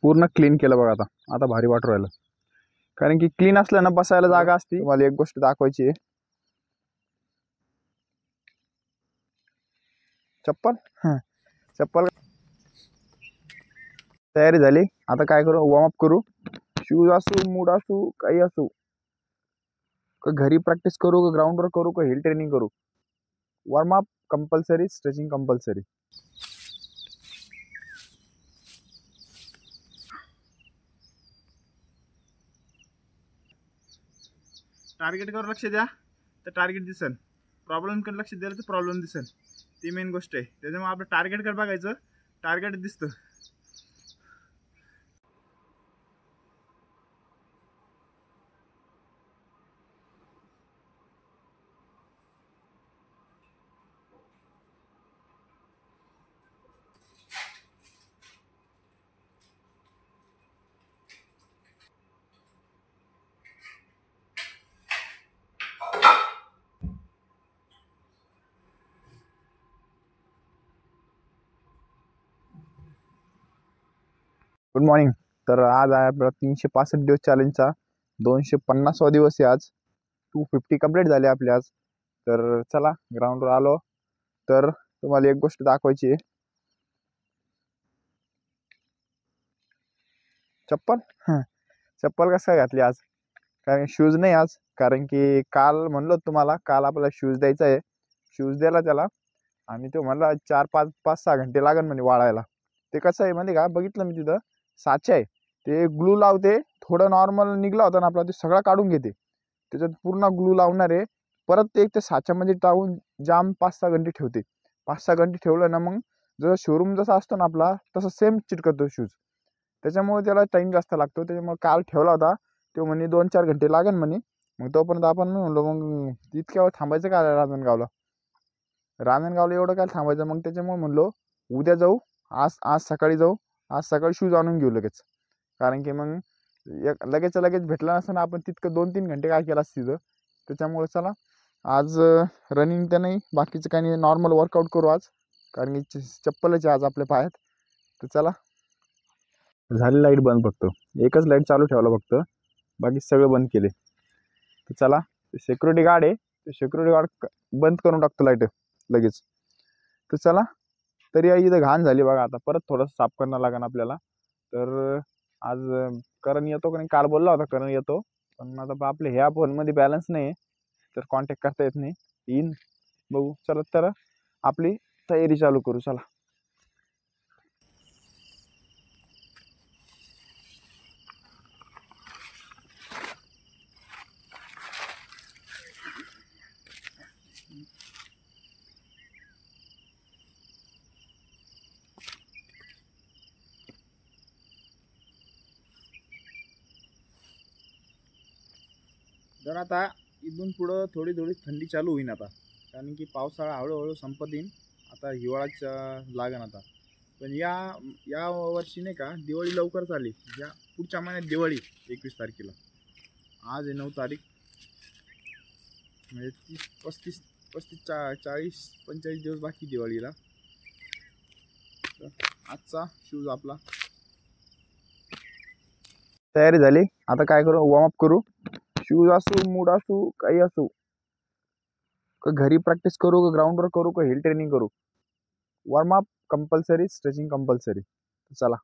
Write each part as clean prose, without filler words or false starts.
पूर्ण क्लीन केलं बघा. आता आता भारी वाटू राहिलं, कारण की क्लीन असलं ना बसायला जागा असते. मला एक गोष्ट दाखवायची आहे. चप्पल चप्पल तयारी झाली. आता काय करू, वॉर्मअप करू. शूज असू, मूड असू, काही असू, का घरी प्रॅक्टिस करू, का ग्राउंडवर करू, का हिल ट्रेनिंग करू, वॉर्मअप कंपल्सरी, स्ट्रेचिंग कंपल्सरी. टार्गेटवर लक्ष द्या तर टार्गेट दिसेल, प्रॉब्लेमकडे लक्ष द्यायला तर प्रॉब्लेम दिसेल. ती मेन गोष्ट आहे. त्याच्यामुळे आपलं टार्गेटकडे बघायचं, टार्गेट दिसतं. Good morning. तर आज आहे आपला 365 दिवस चॅलेंजचा 250वा दिवस आहे आज. 250 कंप्लीट झाले आपले आज. तर चला ग्राउंडवर आलो. तर तुम्हाला एक गोष्ट दाखवायची आहे. चप्पल चप्पल कसं काय घातली आज, कारण शूज नाही आज. कारण की काल म्हणलो तुम्हाला, काल आपल्याला शूज द्यायचा आहे. शूज दिला त्याला आणि तो म्हणला 4-5-6 घंटे लागेल म्हणे वाळायला. ते कसं आहे म्हणजे का, बघितलं मी तिथं साचे आहे, ते ग्लू लावते. थोडं नॉर्मल निघला होता ना आपला, ते सगळं काढून घेते. त्याच्यात पूर्ण ग्लू लावणार आहे. परत ते एक त्या साच्यामध्ये टाकून जाम 5-6 घंटे ठेवते. 5-6 घंटे ठेवलं ना, मग जसं शोरूम जसा असतो ना आपला, तसं सेम चिटकतो शूज. त्याच्यामुळे त्याला टाइम जास्त लागतो. त्याच्यामुळे काल ठेवला होता तो, म्हणे 2-4 घंटे लागेल म्हणे. मग तोपर्यंत आपण म्हणलो मग इतक्या वेळ थांबायचं का रांजणगावला. रांजणगावला एवढं काय थांबायचं. मग त्याच्यामुळे म्हणलो उद्या जाऊ, आज सकाळी जाऊ. आज सकाळी शूज आणून घेऊ लगेच. कारण की मग लगेच भेटला नसतं ना, आपण तितकं 2-3 घंटे काय केलं असतं तिथं. त्याच्यामुळे चला आज रनिंग तर नाही, बाकीचं काही नाही, नॉर्मल वर्कआउट करू आज. कारण की चप्पलच आहे आज आपल्या पायात. तर चला. झाली लाईट बंद, फक्त एकच लाईट चालू ठेवला फक्त, बाकी सगळं बंद केले. तर चला, सिक्युरिटी गार्ड आहे, ते सिक्युरिटी गार्ड बंद करून टाकतो लाईट लगेच. तर चला. तरी इथं घाण झाली बघा. आता परत थोडंसं साफ करणं लागेल आपल्याला. तर आज करण येतो का नाही, काल बोलला होता करण येतो, पण आता आपल्या ह्या फोनमध्ये बॅलन्स नाही, तर कॉन्टॅक्ट करता येत नाही. येईन, बघू. चला तर आपली तयारी चालू करू. चला. तर आता इथून पुढं थोडी थंडी चालू होईन आता, कारण की पावसाळा हळूहळू संपत येईन. आता हिवाळाच लागेल आता. पण या वर्षी नाही का, दिवाळी लवकरच आली. या पुढच्या महिन्यात दिवाळी 21 तारखेला. आज आहे 9 तारीख, म्हणजे 40-45 दिवस बाकी दिवाळीला. आजचा शूज आपला तयारी झाली. आता काय करू, वॉर्मअप करू. शूज असू, मूड असू, काही असू, का घरी प्रॅक्टिस करू, का ग्राउंडवर करू, का हिल ट्रेनिंग करू, वॉर्मअप कंपल्सरी, स्ट्रेचिंग कंपल्सरी. चला.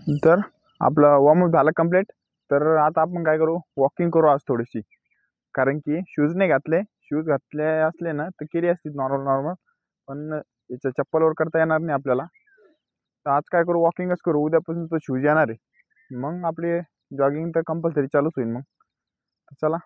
तर आपलं वॉर्मअप झालं कंप्लीट. तर आता आपण काय करू, वॉकिंग करू आज थोडीशी. कारण की शूज नाही घातले, शूज घातले असले ना तर केली असती नॉर्मल नॉर्मल, पण याच्या चप्पलवर करता येणार नाही आपल्याला. तर आज काय करू, वॉकिंगच करू. उद्यापासून तो शूज येणार आहे, मग आपली जॉगिंग तर कंपल्सरी चालूच होईल मग. तर चला.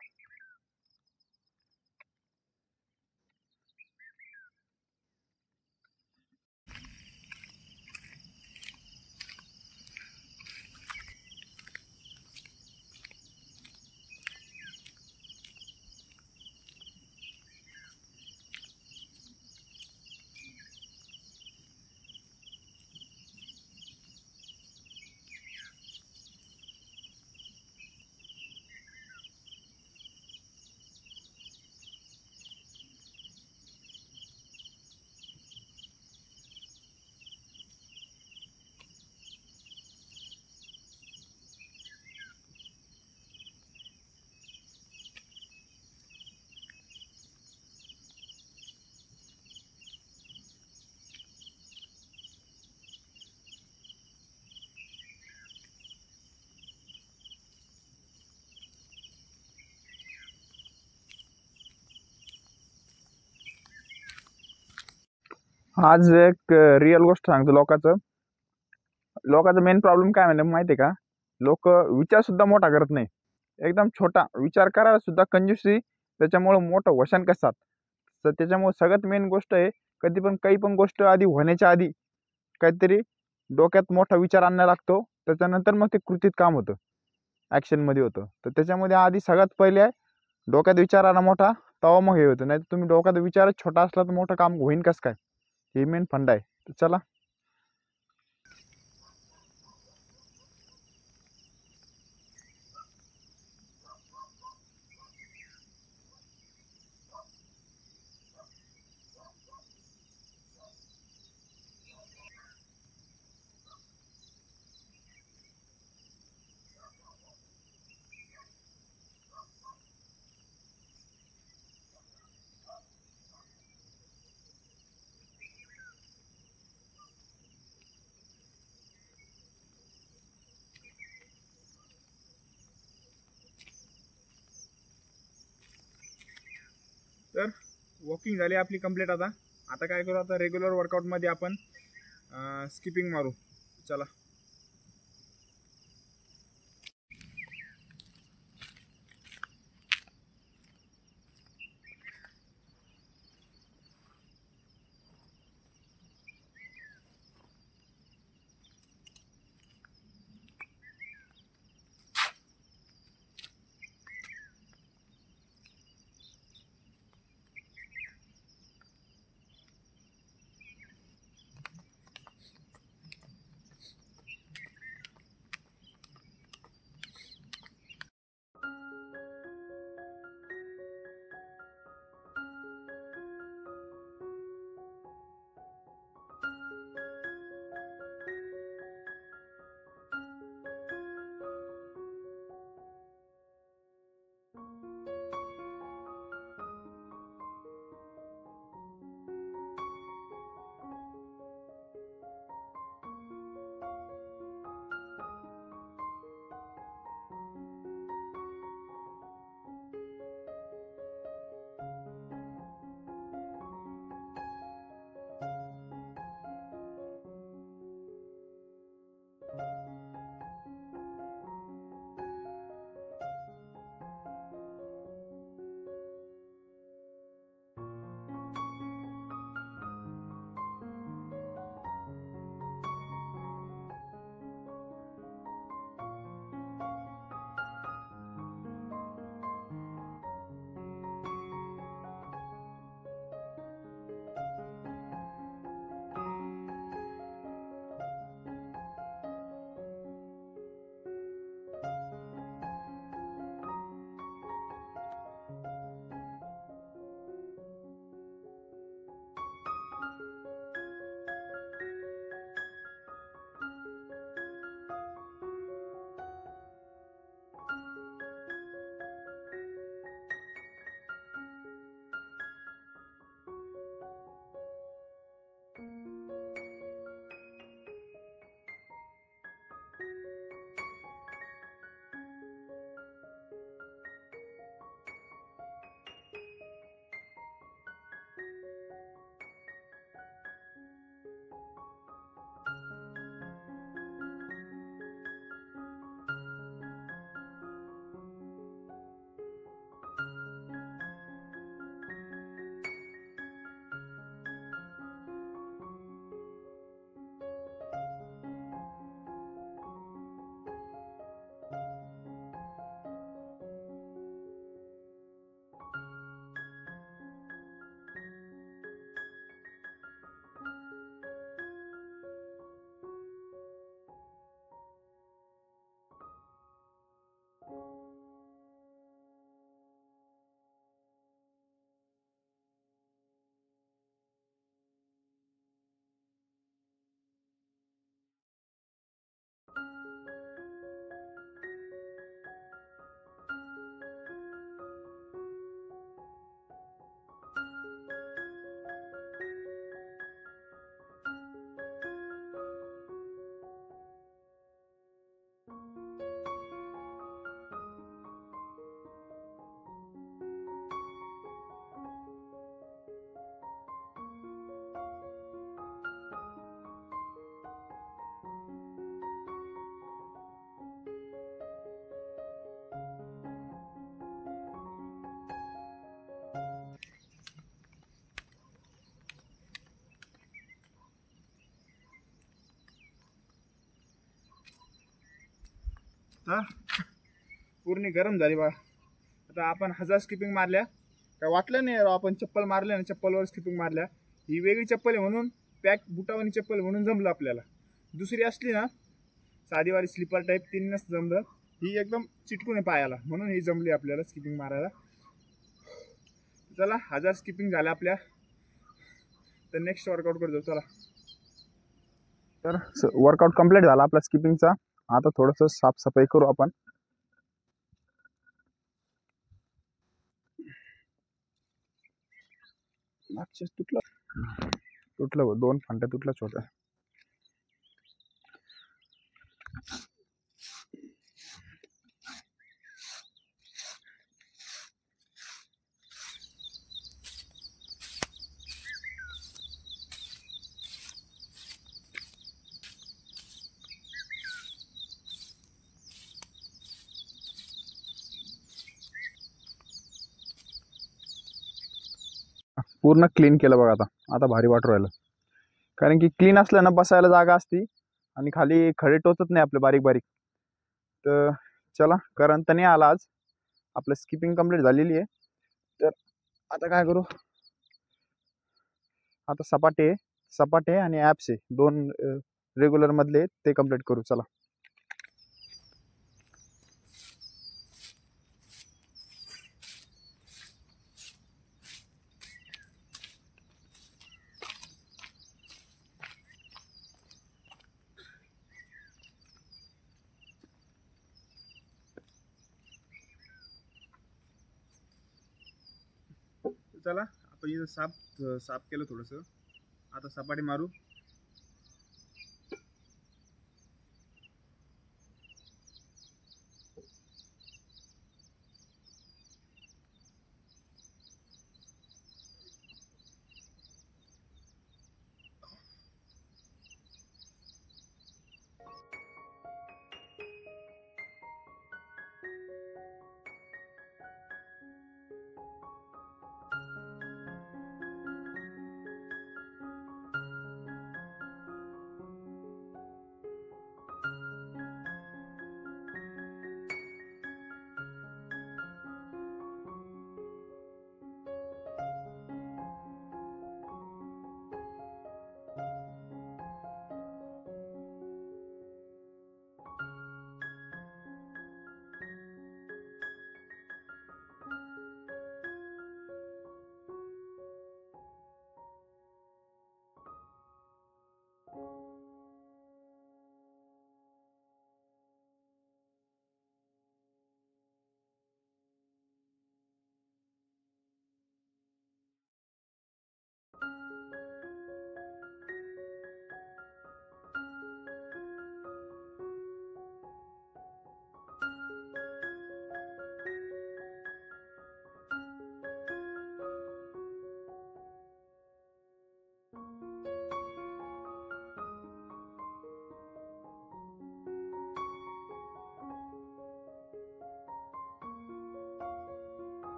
आज एक रिअल गोष्ट सांगतो. लोकांचा मेन प्रॉब्लेम काय म्हणजे माहिती आहे का, लोक विचार सुद्धा मोठा करत नाही. एकदम छोटा विचार करायला सुद्धा कंजूसी, त्याच्यामुळे मोठं वशन कसतात. तर त्याच्यामुळे सगळ्यात मेन गोष्ट आहे, कधी पण काही पण गोष्ट आधी होण्याच्या आधी काहीतरी डोक्यात मोठा विचार आणायला लागतो, त्याच्यानंतर मग ते कृतीत काम होतं, ॲक्शनमध्ये होतं. तर त्याच्यामध्ये आधी सगळ्यात पहिले आहे डोक्यात विचार आला मोठा, तेव्हा मग हे होतं. नाही तर तुम्ही डोक्यात विचारच छोटा असला तर मोठं काम होईन कसं काय, हे मेन फंड आहे. तर चला. तर वॉकिंग झाली आपली कंप्लीट. आता आता काय करू, आता रेग्युलर वर्कआउटमध्ये आपण स्किपिंग मारू. चला. तर पूर्ण गरम झाली बा. आता आपण 1000 स्किपिंग मारल्या, काय वाटलं नाही आपण चप्पल मारल्या ना, चप्पलवर स्किपिंग मारल्या. ही वेगळी चप्पल आहे म्हणून, पॅक बुटावानी चप्पल म्हणून जमलं आपल्याला. दुसरी असली ना साधीवारी स्लीपर टाईप, तीन नसतं जमलं. ही एकदम चिटकून आहे पायाला, म्हणून ही जमली आपल्याला स्किपिंग मारायला. चला 1000 स्किपिंग झाल्या आपल्या, तर नेक्स्ट वर्कआउट करतो. चला, तर वर्कआउट कम्प्लीट झाला आपला स्किपिंगचा. आता थोडंसं साफसफाई करू आपण. मागच्याच तुटलं 2 फांट्या तुटल्या छोट्या. पूर्ण क्लीन केलं बघा. आता भारी वाटू राहिलं, कारण की क्लीन असलं ना बसायला जागा असती आणि खाली खडे टोचत नाही आपले बारीक बारीक. तर चला, करंट नाही आला आज. आपलं स्किपिंग कंप्लीट झालेली आहे. तर आता काय करू, आता सपाटे आणि ॲप्स आहे 2 रेग्युलर मधले, ते कंप्लीट करू. चला, चला आपण इथं साफ केलं थोडंसं. आता सपाटी मारू.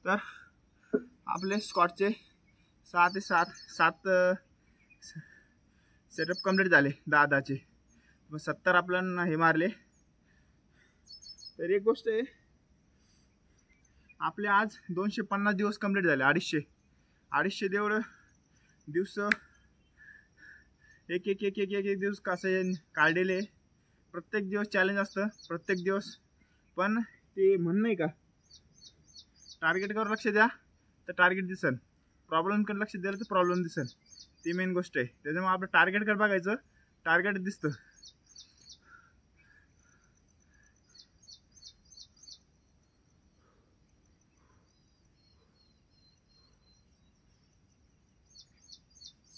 तर आपले स्कॉटचे 6 ते 7 सेटअप कंप्लीट झाले, 10चे. मग 70 आपल्याला हे मारले. तर एक गोष्ट आहे, आपले आज 250 दिवस कंप्लीट झाले. 250 तेवढं दिवस एक एक एक एक एक दिवस कसं काढलेले. प्रत्येक दिवस चॅलेंज असतं, प्रत्येक दिवस. पण ते म्हणणं नाही का, टार्गेटवर लक्ष द्या तर टार्गेट दिसेल, प्रॉब्लेमकडे लक्ष दिलं तर प्रॉब्लेम दिसेल. ती मेन गोष्ट आहे. त्याच्यामुळे आपलं टार्गेटकडे बघायचं, टार्गेट दिसतं.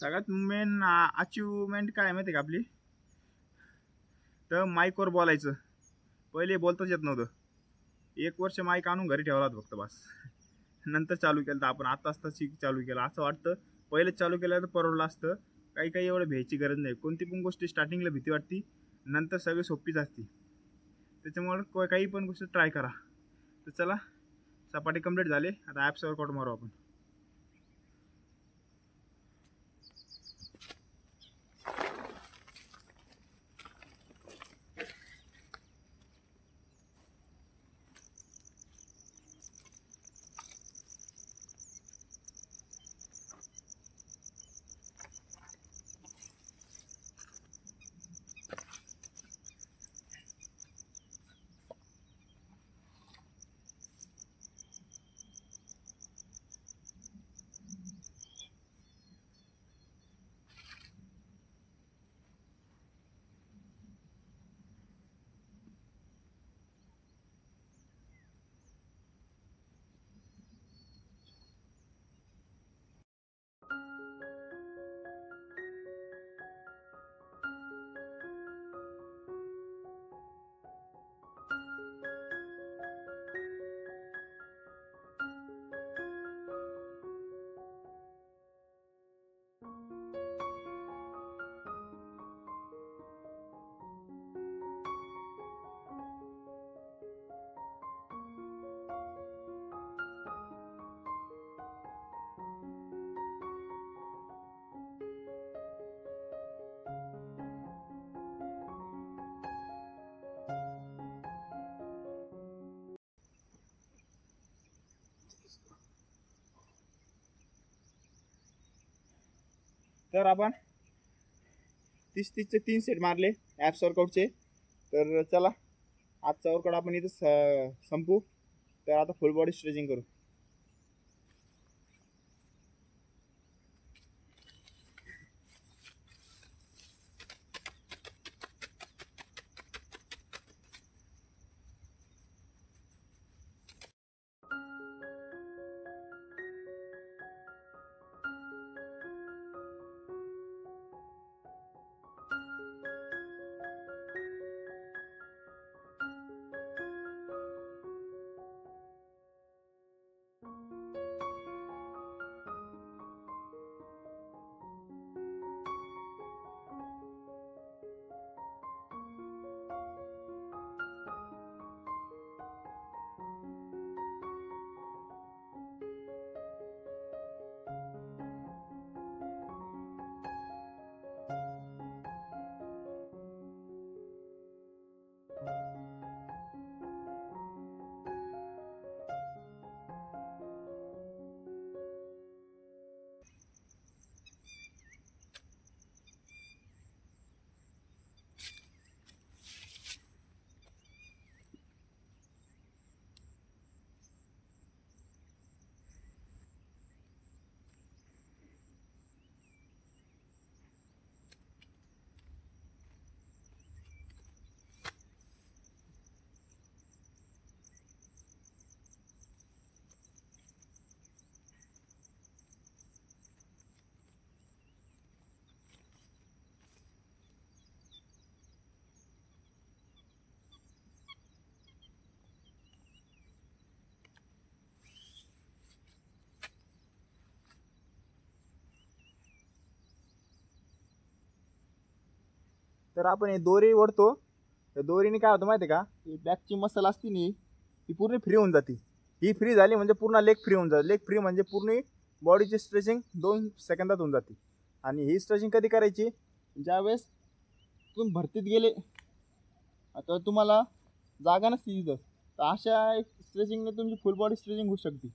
सगळ्यात मेन अचिव्हमेंट काय माहिती का आपली, तर माईकवर बोलायचं. पहिले बोलताच येत नव्हतं. 1 वर्ष माईक आणून घरी ठेवला होता फक्त बस. नंतर चालू केलं तर आपण आता चालू केलं. असं वाटतं पहिलेच चालू केलं तर परवडलं असतं. काही काही एवढं भ्यायची गरज नाही. कोणती पण गोष्ट स्टार्टिंगला भीती वाटते, नंतर सगळी सोपीच असते. त्याच्यामुळे काही पण गोष्ट ट्राय करा. तर चला, सपाटी कंप्लीट झाली. आता ॲप्स वर्कआउट मारू आपण. तर आपण 30-30चे 3 सेट मारले ॲप्स वर्कआउटचे. तर चला, आजचा वर्कआउट आपण इथं संपू. तर आता फुल बॉडी स्ट्रेचिंग करू. तर आपण हे दोरी ओढतो. तर दोरीने काय होतं माहिती आहे का, ही बॅकची मसल असते नी, ती पूर्ण फ्री होऊन जाते. ही फ्री झाली म्हणजे पूर्ण लेग फ्री होऊन जाते. लेग फ्री म्हणजे पूर्ण बॉडीची स्ट्रेचिंग 2 सेकंदात होऊन जाते. आणि ही स्ट्रेचिंग कधी करायची, ज्यावेळेस तुम्ही भरतीत गेले, आता तुम्हाला जागा नसते तिथं, तर अशा स्ट्रेचिंगने तुमची फुल बॉडी स्ट्रेचिंग होऊ शकते.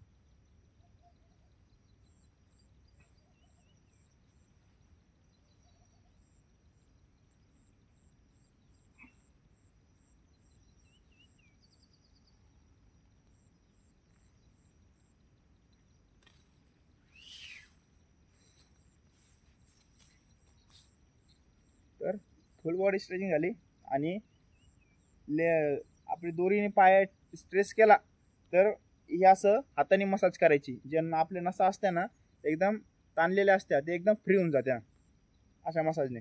तर फुल बॉडी स्ट्रेचिंग झाली आणि आपली दोरीने पाय स्ट्रेस केला तर हे असं हाताने मसाज करायची. जे आपले नसा असते ना एकदम ताणलेल्या असत्या ते एकदम फ्री होऊन जात्या अशा मसाजने.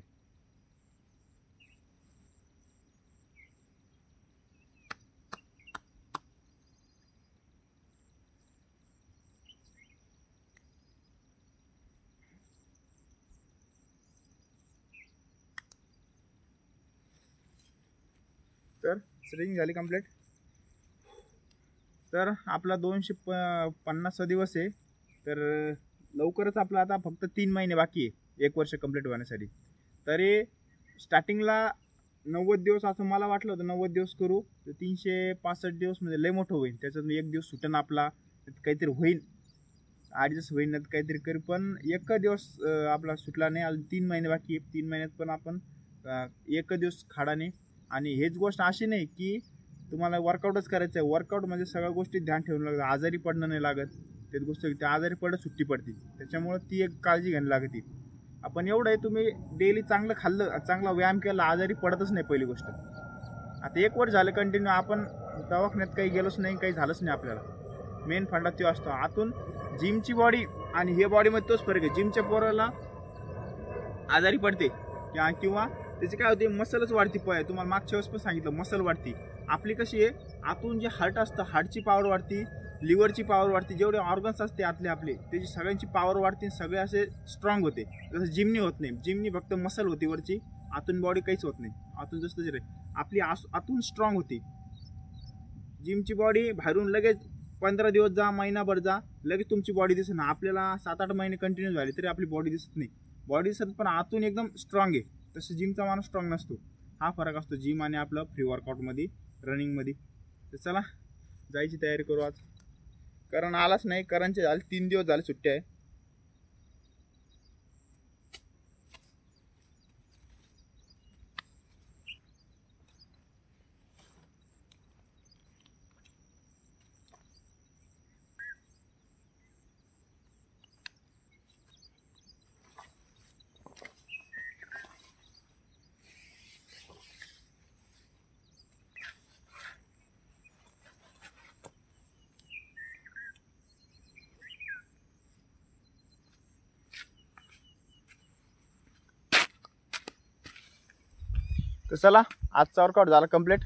तर स्ट्रेचिंग झाली कंप्लीट. तर आपला 250 दिवस आहे. तर लवकरच आपला आता फक्त 3 महिने बाकी आहे 1 वर्ष कंप्लीट होण्यासाठी. तरी स्टार्टिंगला 90 दिवस असं मला वाटलं होतं, 90 दिवस करू तर 365 दिवस म्हणजे लय मोठं होईल. त्याच्यात 1 दिवस सुटन आपला, काहीतरी होईल ॲडजस्ट होईल नाही काहीतरी करू. पण 1 दिवस आपला सुटला नाही. अजून 3 महिने बाकी आहे. 3 महिन्यात पण आपण 1 दिवस खाडा नाही. आणि हेच गोष्ट अशी नाही की तुम्हाला वर्कआउटच करायचं आहे. वर्कआउट म्हणजे सगळ्या गोष्टी ध्यान ठेवून लागतं. आजारी पडणं नाही लागत. तेच गोष्ट त्या आजारी पडत सुट्टी पडते. त्याच्यामुळे ती एक काळजी घ्यायला लागते. आपण एवढं आहे, तुम्ही डेली चांगलं खाल्लं, चांगला व्यायाम केला, आजारी पडतच नाही पहिली गोष्ट. आता 1 वर्ष झालं कंटिन्यू आपण दवाखान्यात काही गेलोच नाही, काही झालंच नाही आपल्याला. मेन फंडा तो असतो. आतून जिमची बॉडी आणि हे बॉडीमध्ये तोच फरक आहे. जिमच्या पोराला आजारी पडते किंवा त्याची काय होते, मसलच वाढती. तुम्हाला मागच्या वेळेस पण सांगितलं, मसल वाढती. आपली कशी आहे, आतून जे हार्ट असतं, हार्टची पॉवर वाढती, लिव्हरची पॉवर वाढते, जेवढे ऑर्गन्स असते आपले त्याची सगळ्यांची पॉवर वाढते, सगळे असे स्ट्रॉंग होते. जसं जिमनी होत नाही. जिमनी फक्त मसल होती वरची, आतून बॉडी काहीच होत नाही. आतून जसं आपली आतून स्ट्रॉंग होती. जिमची बॉडी बाहेरून लगेच 15 दिवस जा, महिनाभर जा, लगेच तुमची बॉडी दिसत नाही. आपल्याला 7-8 महिने कंटिन्यू झाले तरी आपली बॉडी दिसत नाही. बॉडी दिसत पण आतून एकदम स्ट्रॉंग आहे. तसं जिमचा माणूस स्ट्रॉंग नसतो. हा फरक असतो जिम आणि आपलं फ्री वर्कआउटमध्ये, रनिंगमध्ये. तर चला जायची तयारी करू आज. करण आलाच नाही. करणचे झाले 3 दिवस झाले सुट्टी आहे. तर चला आजचा वर्कआउट झाला कंप्लीट.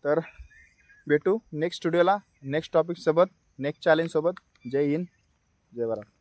तर भेटू नेक्स्ट स्टुडिओला, नेक्स्ट टॉपिक सोबत, नेक्स्ट चॅलेंज सोबत. जय हिंद, जय भारत.